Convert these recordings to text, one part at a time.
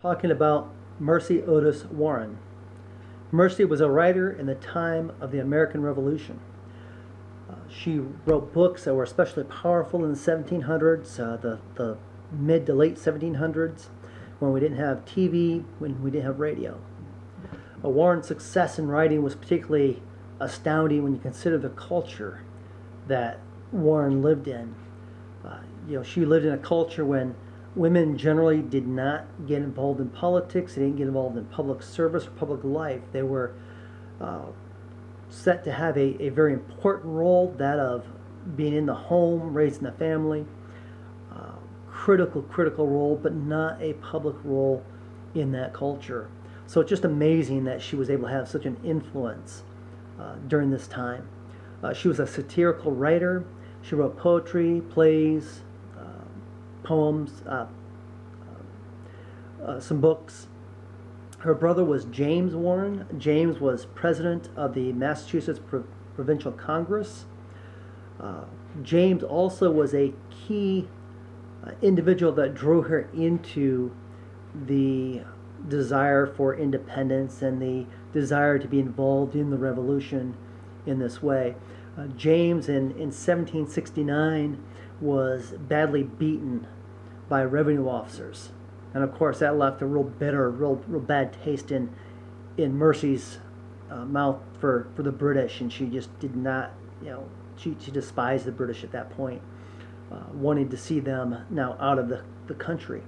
talking about Mercy Otis Warren. Mercy was a writer in the time of the American Revolution. She wrote books that were especially powerful in the 1700s, the mid to late 1700s, when we didn't have TV, when we didn't have radio. Warren's success in writing was particularly astounding when you consider the culture that Warren lived in. She lived in a culture when women generally did not get involved in politics. They didn't get involved in public service or public life. They were set to have a very important role, that of being in the home, raising the family. Critical role, but not a public role in that culture. So it's just amazing that she was able to have such an influence during this time. She was a satirical writer. She wrote poetry, plays, poems, some books. Her brother was James Warren. James was president of the Massachusetts Provincial Congress. James also was a key individual that drew her into the desire for independence and the desire to be involved in the revolution in this way. James in 1769 was badly beaten by revenue officers, and of course that left a real bitter, real bad taste in Mercy's mouth for the British, and she just did not, she despised the British at that point, wanting to see them now out of the country.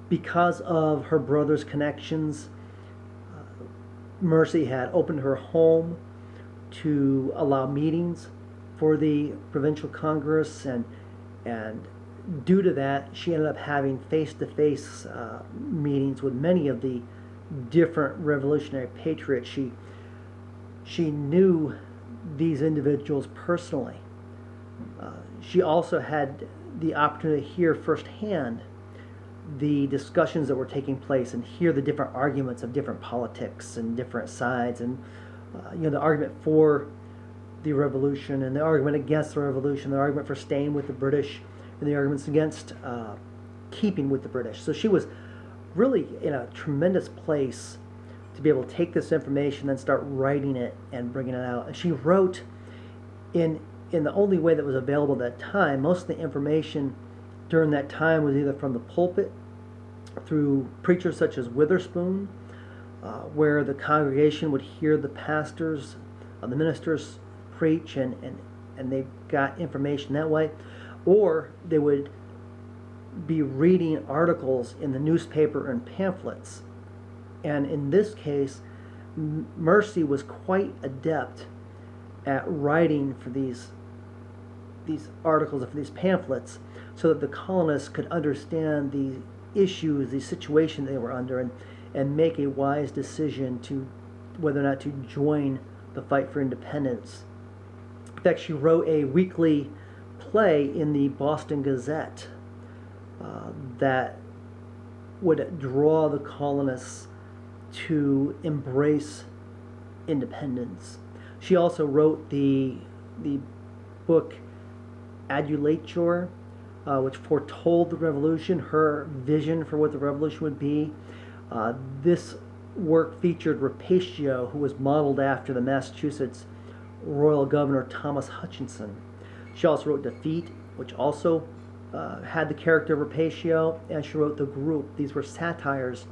Because of her brother's connections, Mercy had opened her home to allow meetings for the Provincial Congress, and due to that, she ended up having face-to-face meetings with many of the different revolutionary patriots. She knew these individuals personally. She also had the opportunity to hear firsthand the discussions that were taking place and hear the different arguments of different politics and different sides, and the argument for the revolution and the argument against the revolution, the argument for staying with the British, and the arguments against keeping with the British. So she was really in a tremendous place to be able to take this information and start writing it and bringing it out. And she wrote in the only way that was available at that time. Most of the information during that time was either from the pulpit, through preachers such as Witherspoon, where the congregation would hear the pastors, the ministers preach, and they got information that way, or they would be reading articles in the newspaper and pamphlets. And in this case, Mercy was quite adept at writing for these articles, for these pamphlets, so that the colonists could understand the issues, the situation they were under, and make a wise decision to whether or not to join the fight for independence. In fact, she wrote a weekly play in the Boston Gazette that would draw the colonists to embrace independence. She also wrote the book Adulator, which foretold the revolution, her vision for what the revolution would be. This work featured Rapatio, who was modeled after the Massachusetts Royal Governor Thomas Hutchinson. She also wrote Defeat, which also had the character of Rapatio, and she wrote The Group. These were satires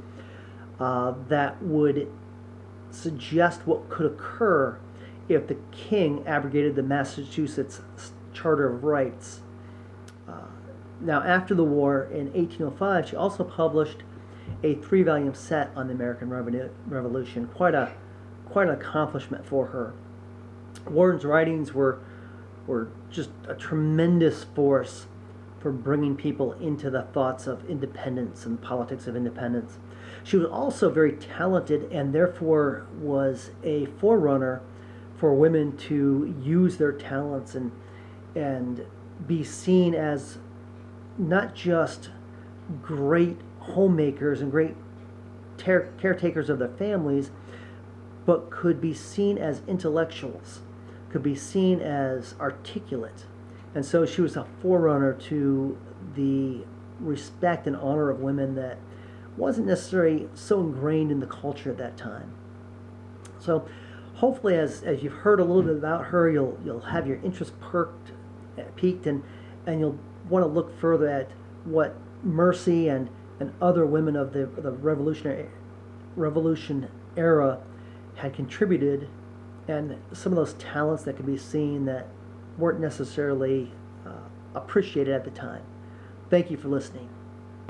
that would suggest what could occur if the king abrogated the Massachusetts Charter of Rights. Now, after the war in 1805, she also published a 3-volume set on the American Revolution. Quite an accomplishment for her. Warren's writings were just a tremendous force for bringing people into the thoughts of independence and politics of independence. She was also very talented, and therefore was a forerunner for women to use their talents and be seen as not just great homemakers and great caretakers of their families, but could be seen as intellectuals, could be seen as articulate. And so she was a forerunner to the respect and honor of women that wasn't necessarily so ingrained in the culture at that time. So hopefully as you've heard a little bit about her, you'll have your interest piqued, and you'll want to look further at what Mercy and other women of the Revolution era had contributed, and some of those talents that could be seen that weren't necessarily appreciated at the time. Thank you for listening.